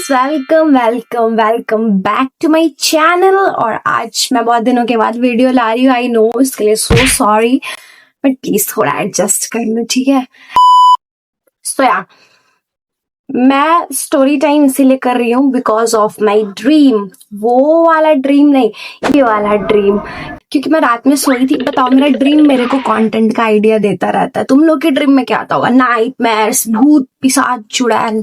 Guys, welcome welcome welcome back to my channel. और आज मैं बहुत दिनों के बाद वीडियो ला रही हूँ। आई नो, इसके लिए सो सॉरी, बट प्लीज थोड़ा एडजस्ट कर लो, ठीक है। सो या मैं स्टोरी टाइम इसीलिए कर रही हूँ बिकॉज ऑफ माई ड्रीम। वो वाला ड्रीम नहीं, ये वाला ड्रीम। क्योंकि मैं रात में सोई थी। बताओ, मेरा ड्रीम मेरे को कंटेंट का आइडिया देता रहता है। तुम लोग के ड्रीम में क्या आता होगा? नाइटमेयर्स, भूत पिशाच चुड़ैल।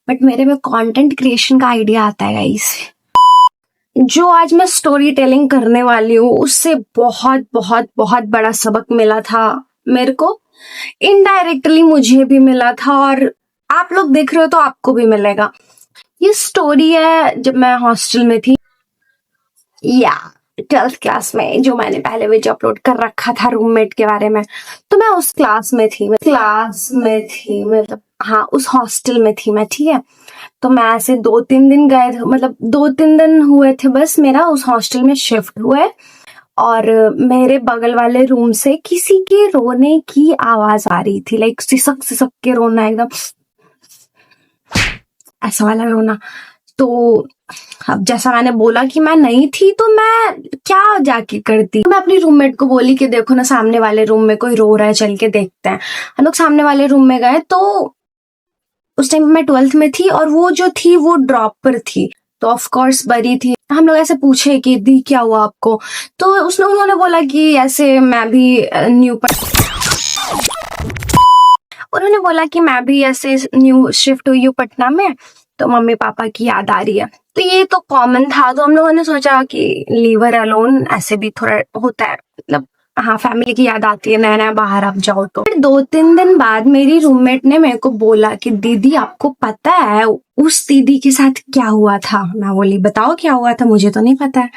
बट मेरे में कंटेंट क्रिएशन का आइडिया आता है गाइस। जो आज मैं स्टोरी टेलिंग करने वाली हूँ उससे बहुत बहुत बहुत बड़ा सबक मिला था मेरे को। इनडायरेक्टली मुझे भी मिला था, और आप लोग देख रहे हो तो आपको भी मिलेगा। ये स्टोरी है जब मैं हॉस्टल में थी, या 12th क्लास में, जो मैंने पहले वीडियो अपलोड कर रखा था रूममेट के बारे में। तो मैं उस क्लास में थी, मतलब हाँ, उस हॉस्टल में थी मैं, ठीक है। तो मैं ऐसे 2-3 दिन गए थे, मतलब 2-3 दिन हुए थे बस मेरा उस हॉस्टल में शिफ्ट हुए। और मेरे बगल वाले रूम से किसी के रोने की आवाज आ रही थी, लाइक सिसक सिसक के रोना, एकदम ऐसा वाला रोना। तो अब जैसा मैंने बोला कि मैं नहीं थी, तो मैं क्या जाके करती। मैं अपनी रूममेट को बोली कि देखो ना, सामने वाले रूम में कोई रो रहा है, चल के देखते हैं। हम लोग सामने वाले रूम में गए। तो उस टाइम मैं 12th में थी, और वो जो थी वो ड्रॉप पर थी, तो ऑफ कोर्स बरी थी। हम लोग ऐसे पूछे कि दी क्या हुआ आपको, तो उन्होंने बोला कि ऐसे मैं भी न्यू शिफ्ट हुई हूँ पटना में, तो मम्मी पापा की याद आ रही है। तो ये तो कॉमन था, तो हम लोगों ने सोचा कि लीव हर अलोन, ऐसे भी थोड़ा होता है, मतलब हाँ, फैमिली की याद आती है, नया नया बाहर आप जाओ तो। फिर 2-3 दिन बाद मेरी रूममेट ने मेरे को बोला कि दीदी आपको पता है उस दीदी के साथ क्या हुआ था? मैं बोली बताओ क्या हुआ था, मुझे तो नहीं पता है।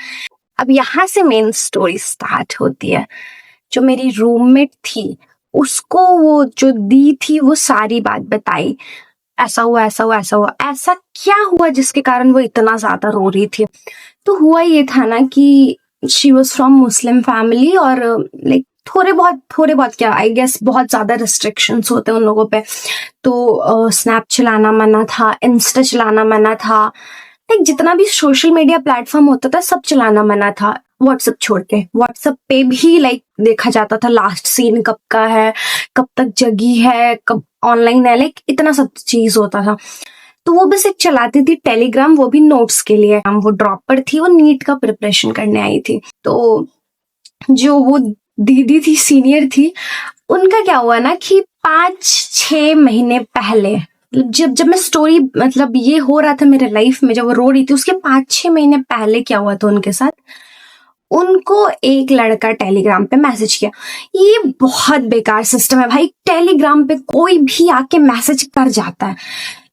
अब यहाँ से मेन स्टोरी स्टार्ट होती है। जो मेरी रूममेट थी, उसको वो जो दी थी वो सारी बात बताई, ऐसा हुआ ऐसा हुआ ऐसा हुआ। ऐसा क्या हुआ जिसके कारण वो इतना ज्यादा रो रही थी? तो हुआ ये था ना कि she was from Muslim family, और लाइक थोड़े बहुत क्या, आई गेस बहुत ज्यादा रिस्ट्रिक्शंस होते हैं उन लोगों पे। तो स्नैप चलाना मना था, इंस्टा चलाना मना था, लाइक जितना भी सोशल मीडिया प्लेटफॉर्म होता था सब चलाना मना था। व्हाट्सएप छोड़ के, व्हाट्सएप पे भी लाइक देखा जाता था लास्ट सीन कब का है, कब तक जगी है, कब ऑनलाइन है, लाइक इतना सब चीज होता था। तो वो बस एक चलाती थी टेलीग्राम, वो भी नोट्स के लिए। हम वो ड्रॉप पर थी, वो नीट का प्रिपरेशन करने आई थी। तो जो वो दीदी थी, सीनियर थी, उनका क्या हुआ ना कि 5-6 महीने पहले, जब मैं स्टोरी, मतलब ये हो रहा था मेरे लाइफ में, जब वो रो रही थी, उसके 5-6 महीने पहले क्या हुआ था उनके साथ, उनको एक लड़का टेलीग्राम पे मैसेज किया। ये बहुत बेकार सिस्टम है भाई, टेलीग्राम पे कोई भी आके मैसेज कर जाता है,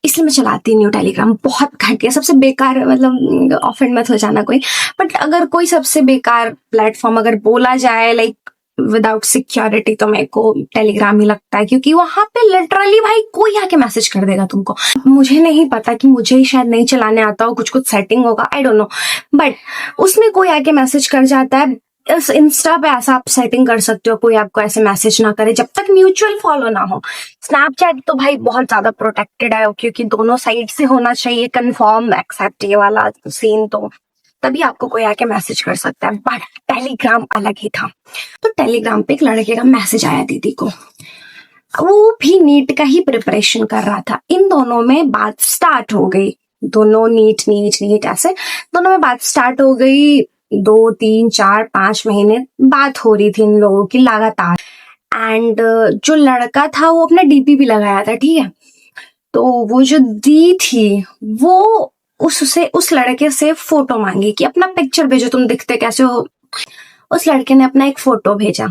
इसलिए मैं चलाती नहीं हूँ टेलीग्राम। बहुत घटिया, सबसे बेकार, मतलब ऑफेंड मत हो जाना कोई, बट अगर कोई सबसे बेकार प्लेटफॉर्म अगर बोला जाए लाइक विदाउट सिक्योरिटी, तो मेरे को टेलीग्राम ही लगता है। क्योंकि वहां पे लिटरली भाई कोई आके मैसेज कर देगा तुमको। मुझे नहीं पता कि मुझे ही शायद नहीं चलाने आता हो, कुछ सेटिंग होगा, आई डोंट नो, बट उसमें कोई आके मैसेज कर जाता है। इस इंस्टा पे ऐसा आप सेटिंग कर सकते हो, कोई आपको ऐसे मैसेज ना करे जब तक म्यूचुअल फॉलो ना हो। स्नैपचैट तो भाई बहुत ज्यादा प्रोटेक्टेड है, क्योंकि दोनों साइड से होना चाहिए कंफर्म एक्सेप्ट, ये वाला सीन, तो तभी आपको कोई आके मैसेज कर सकता है। बट टेलीग्राम अलग ही था। तो टेलीग्राम पे एक लड़के का मैसेज आया दीदी को, वो भी नीट का ही प्रिपरेशन कर रहा था। इन दोनों में बात स्टार्ट हो गई, दोनों नीट ऐसे दोनों में बात स्टार्ट हो गई। 2-3-4-5 महीने बात हो रही थी इन लोगों की लगातार। एंड जो लड़का था वो अपना डीपी भी लगाया था, ठीक है। तो वो जो दी थी, वो उस लड़के से फोटो मांगी कि अपना पिक्चर भेजो, तुम दिखते कैसे हो। उस लड़के ने अपना एक फोटो भेजा।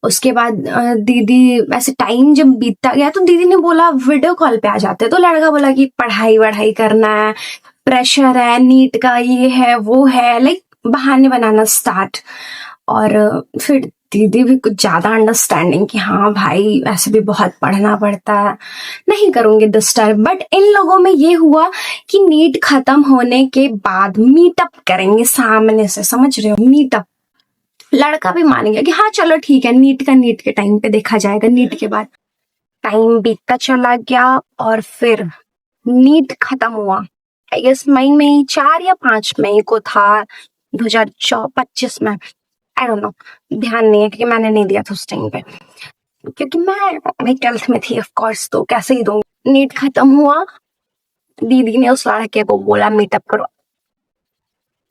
उसके बाद दीदी, वैसे टाइम जब बीतता गया तो दीदी ने बोला वीडियो कॉल पे आ जाते। तो लड़का बोला कि पढ़ाई वढ़ाई करना है, प्रेशर है, नीट का ये है वो है, लाइक बहाने बनाना स्टार्ट। और फिर दीदी भी कुछ ज्यादा अंडरस्टैंडिंग कि हाँ भाई ऐसे भी बहुत पढ़ना पड़ता है, नहीं करूंगी डिस्टर्ब। बट इन लोगों में ये हुआ कि नीट खत्म होने के बाद मीटअप करेंगे सामने से, समझ रहे हो, मीटअप। लड़का भी मान गया कि हाँ चलो ठीक है, नीट के टाइम पे देखा जाएगा। नीट के बाद टाइम बीतता चला गया, और फिर नीट खत्म हुआ। आई गेस मई में, 4 या 5 मई को था 2025 में, आई डोंट नो, ध्यान नहीं है क्योंकि मैंने नहीं दिया था उस टाइम पे, क्योंकि मैं 12th में थी ऑफ कोर्स, तो कैसे ही दूंगी। नीट खत्म हुआ, दीदी ने उस लड़के को बोला मीटअप करो,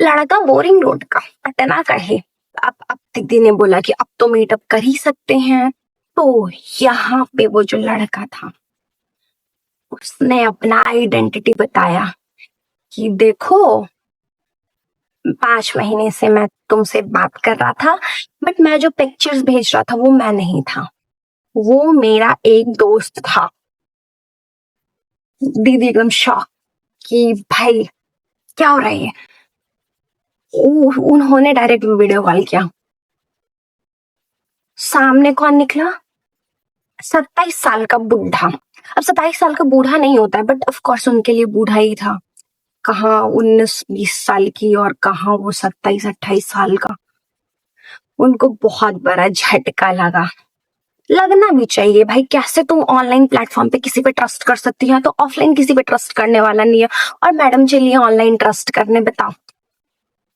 लड़का बोरिंग रोड का, पटना का है। अब दीदी ने बोला कि अब तो मीटअप कर ही सकते हैं, तो यहाँ पे वो जो लड़का था उसने अपना आइडेंटिटी बताया कि देखो 5 महीने से मैं तुमसे बात कर रहा था, बट मैं जो पिक्चर्स भेज रहा था वो मैं नहीं था, वो मेरा एक दोस्त था। दीदी एकदम शॉक कि भाई क्या हो रहा है। उन्होंने डायरेक्ट वीडियो कॉल किया, सामने कौन निकला, 27 साल का बूढ़ा। अब 27 साल का बूढ़ा नहीं होता है, बट ऑफ कोर्स उनके लिए बूढ़ा ही था। कहाँ 19-20 साल की और कहाँ वो 27-28 साल का। उनको बहुत बड़ा झटका लगा। लगना भी चाहिए भाई, कैसे तुम ऑनलाइन प्लेटफॉर्म पे किसी पे ट्रस्ट कर सकती है, तो ऑफलाइन किसी पे ट्रस्ट करने वाला नहीं है। और मैडम चलिए ऑनलाइन ट्रस्ट करने, बताओ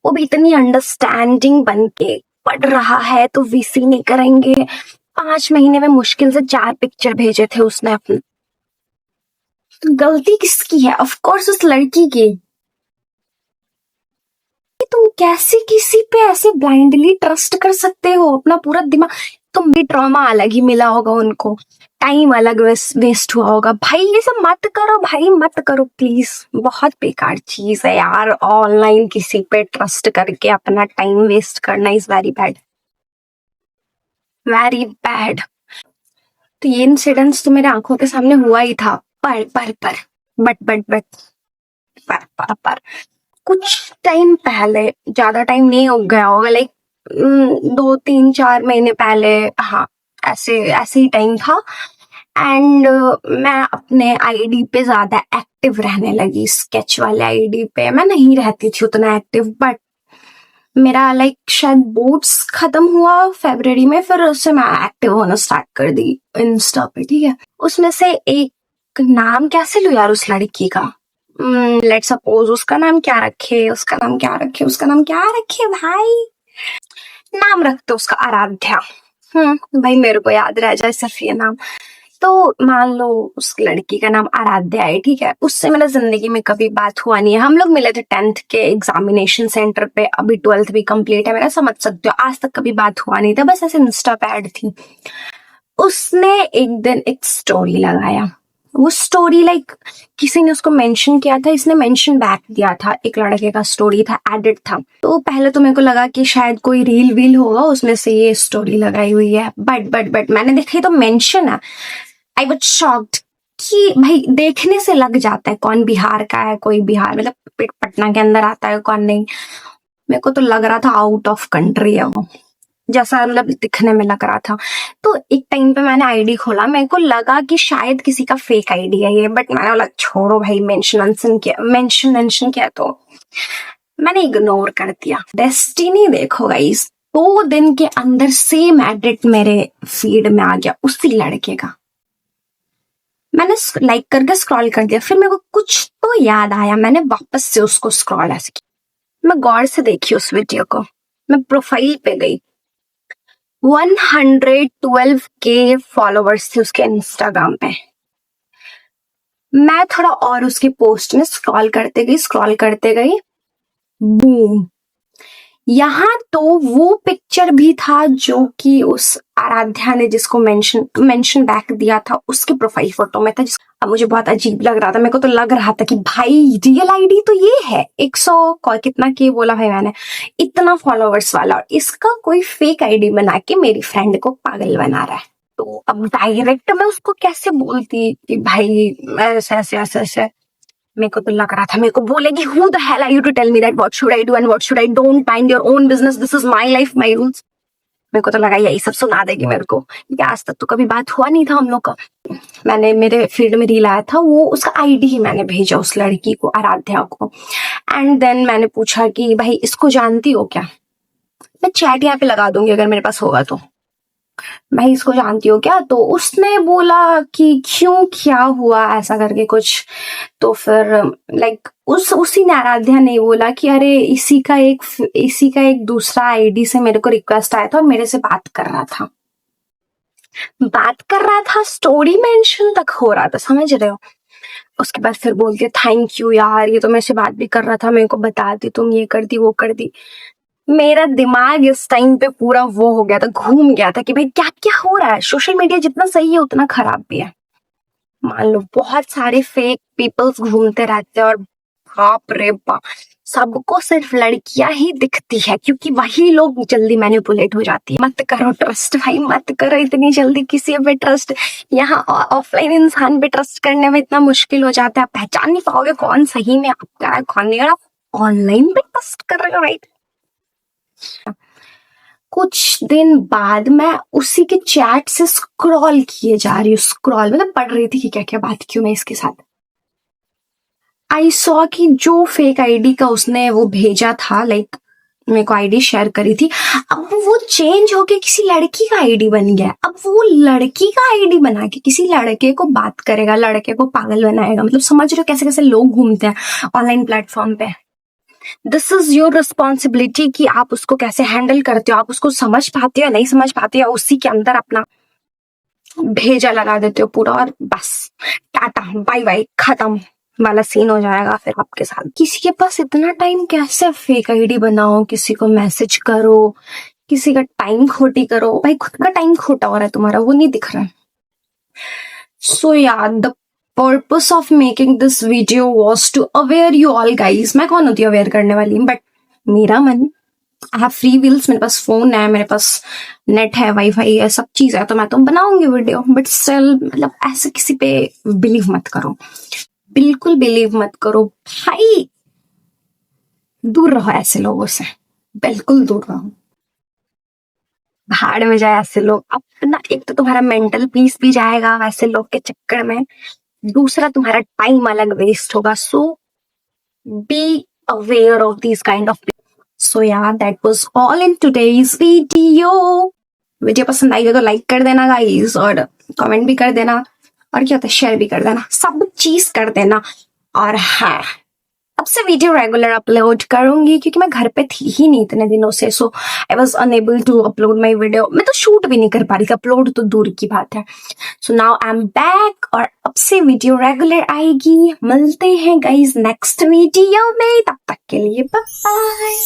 वो भी इतनी अंडरस्टैंडिंग बन के पढ़ रहा है तो वीसी नहीं करेंगे। 5 महीने में मुश्किल से 4 पिक्चर भेजे थे उसने अपने। तो गलती किसकी है? ऑफ कोर्स उस लड़की की। कि तुम कैसे किसी पे ऐसे ब्लाइंडली ट्रस्ट कर सकते हो? अपना पूरा दिमाग, तुम भी ट्रॉमा अलग ही मिला होगा उनको, टाइम अलग वेस्ट हुआ होगा। भाई ये सब मत करो भाई, मत करो प्लीज, बहुत बेकार चीज है यार। ऑनलाइन किसी पे ट्रस्ट करके अपना टाइम वेस्ट करना is very bad, very bad. तो ये इंसिडेंट्स तो मेरे आंखों के सामने हुआ ही था, पर बट पर कुछ टाइम पहले, ज्यादा टाइम नहीं हो गया होगा, लाइक 2-3-4 महीने पहले, हाँ ऐसे ऐसे ही टाइम था। एंड मैं अपने आईडी पे ज्यादा एक्टिव रहने लगी। स्केच वाले आईडी पे मैं नहीं रहती थी उतना एक्टिव, बट मेरा लाइक शायद बोर्ड्स खत्म हुआ फरवरी में, फिर उससे मैं एक्टिव होना स्टार्ट कर दी इंस्टा पे, ठीक है। उसमें से एक नाम कैसे लूं यार उस लड़की का, लेट सपोज उसका नाम क्या रखे, भाई नाम रखते उसका आराध्या। भाई मेरे को याद रह जाए सिर्फ ये नाम। तो मान लो उस लड़की का नाम आराध्या है, ठीक है। उससे मेरा जिंदगी में कभी बात हुआ नहीं है। हम लोग मिले थे 10th के एग्जामिनेशन सेंटर पे, अभी 12th भी कंप्लीट है मेरा, समझ सकते हो। आज तक कभी बात हुआ नहीं था, बस ऐसे इंस्टा पे ऐड थी। उसने एक दिन एक स्टोरी लगाया, वो स्टोरी लाइक किसी ने उसको मेंशन किया था, इसने मेंशन बैक दिया था, एक लड़के का स्टोरी था, एडिट था। तो पहले तो मेरे को लगा कि शायद कोई रील वील होगा उसमें से ये स्टोरी लगाई हुई है, बट मैंने देखी तो मेंशन है। आई वाज शॉक्ड कि भाई देखने से लग जाता है कौन बिहार का है, कोई बिहार मतलब पटना के अंदर आता है कौन नहीं। मेरे को तो लग रहा था आउट ऑफ कंट्री है वो, जैसा मतलब दिखने में लग रहा था। तो एक टाइम पे मैंने आईडी खोला, मेरे को लगा कि शायद किसी का फेक आईडी है ये, बट मैंने बोला छोड़ो भाई, मेंशन किया तो मैंने इग्नोर कर दिया। डेस्टिनी देखो गाइस, 2 दिन के अंदर सेम एडिट मेरे फीड में आ गया उसी लड़के का। मैंने लाइक करके स्क्रॉल कर दिया, फिर मेरे को कुछ तो याद आया, मैंने वापस से उसको स्क्रॉल ऐसे किया। मैं गौर से देखी उस वीडियो को, मैं प्रोफाइल पे गई, 112K फॉलोवर्स थे उसके इंस्टाग्राम पे। मैं थोड़ा और उसकी पोस्ट में स्क्रॉल करते गई, बूम, यहाँ तो वो पिक्चर भी था जो कि उस आराध्या ने जिसको मेंशन बैक दिया था उसके प्रोफाइल फोटो में था। अब मुझे बहुत अजीब लग रहा था, मेरे को तो लग रहा था कि भाई रियल आईडी तो ये है, 100 कितना के बोला भाई मैंने, इतना फॉलोवर्स वाला, और इसका कोई फेक आईडी बना के मेरी फ्रेंड को पागल बना रहा है। तो अब डायरेक्ट मैं उसको कैसे बोलती कि भाई ऐसे। मेरे को तो लग रहा था मेरे को बोलेगी who the hell are you to tell me that what should I do and what should I don't, mind your own business, this is my life my rules। मेरे को तो लगा यही सब सुना देगी मेरे को, क्योंकि आज तक तो कभी बात हुआ नहीं था हम लोग का। मैंने मेरे फील्ड में रील आया था, वो उसका आईडी ही मैंने भेजा उस लड़की को, आराध्या को। एंड देन मैंने पूछा कि भाई इसको जानती हो क्या? मैं चैट यहाँ पे लगा दूंगी अगर मेरे पास होगा तो। भाई इसको जानती हो क्या? तो उसने बोला कि क्यों, क्या हुआ ऐसा करके कुछ। तो फिर लाइक उसी ने, आराध्या ने बोला कि अरे इसी का एक दूसरा आईडी से मेरे को रिक्वेस्ट आया था और मेरे से बात कर रहा था, स्टोरी मेंशन तक हो रहा था, समझ रहे हो? उसके बाद फिर बोलती है थैंक यू यार, ये तो मेरे से बात भी कर रहा था, मेरे को बता दी तुम, ये कर दी वो कर दी। मेरा दिमाग इस टाइम पे पूरा वो हो गया था, घूम गया था कि भाई क्या क्या हो रहा है। सोशल मीडिया जितना सही है उतना खराब भी है। मान लो बहुत सारे फेक पीपल्स घूमते रहते हैं और बाप रे बाप, सबको सिर्फ लड़कियां ही दिखती है क्योंकि वही लोग जल्दी मैनिपुलेट हो जाती है। मत करो ट्रस्ट भाई, मत करो इतनी जल्दी किसी पे ट्रस्ट। यहाँ ऑफलाइन इंसान पे ट्रस्ट करने में इतना मुश्किल हो जाता है, आप पहचान नहीं पाओगे कौन सही में आपका है कौन नहीं। आप ऑनलाइन पे ट्रस्ट कर रहे हो, राइट? कुछ दिन बाद मैं उसी के चैट से स्क्रॉल किए जा रही हूँ, स्क्रॉल मतलब पढ़ रही थी कि क्या क्या बात क्यों मैं इसके साथ। आई सॉ कि जो फेक आईडी का उसने वो भेजा था, लाइक मेरे को आईडी शेयर करी थी, अब वो चेंज होके किसी लड़की का आईडी बन गया। अब वो लड़की का आईडी बना के किसी लड़के को बात करेगा, लड़के को पागल बनाएगा। मतलब समझ रहे हो कैसे कैसे लोग घूमते हैं ऑनलाइन प्लेटफॉर्म पे। दिस इज योर रिस्पॉन्सिबिलिटी कि आप उसको कैसे हैंडल करते हो, आप उसको समझ पाते हो या नहीं समझ पाते हो, या उसी के अंदर अपना भेजा लगा देते हो पूरा और बस टाटा बाय बाय खत्म वाला सीन हो जाएगा फिर आपके साथ। किसी के पास इतना टाइम कैसे फेक आईडी बनाओ, किसी को मैसेज करो, किसी का टाइम खोटी करो। भाई खुद का टाइम खोटा हो रहा है तुम्हारा, वो नहीं दिख रहा है। सो यार the purpose of making this video was to aware you all guys. मैं कौन होती हूँ अवेयर करने वाली, बट मेरा मन, आई हैव फ्री व्हील्स, मेरे पास फोन है, मेरे पास नेट है, वाईफाई है, सब चीज है, तो मैं तो बनाऊंगी वीडियो। बट स्टिल मतलब ऐसे किसी पे बिलीव मत करो, बिल्कुल बिलीव मत करो भाई। दूर रहो ऐसे लोगों से, बिल्कुल दूर रहो। भाड़ में जाए ऐसे लोग। अपना एक तो तुम्हारा मेंटल पीस भी जाएगा वैसे लोग के चक्कर में, दूसरा तुम्हारा टाइम अलग वेस्ट होगा। So be aware of this kind of. So यार that was all in today's video. Video पसंद आई तो लाइक कर देना गाइस, और कमेंट भी कर देना, और क्या होता है शेयर भी कर देना, सब चीज कर देना। और हाँ, अब से वीडियो रेगुलर अपलोड करूंगी क्योंकि मैं घर पे थी ही नहीं इतने दिनों से। So I was unable to upload my video. मैं तो शूट भी नहीं कर पा रही थी, अपलोड तो दूर की बात है। So now I am back और अब से वीडियो रेगुलर आएगी। मिलते हैं गाइज नेक्स्ट वीडियो में, तब तक के लिए बाय बाय।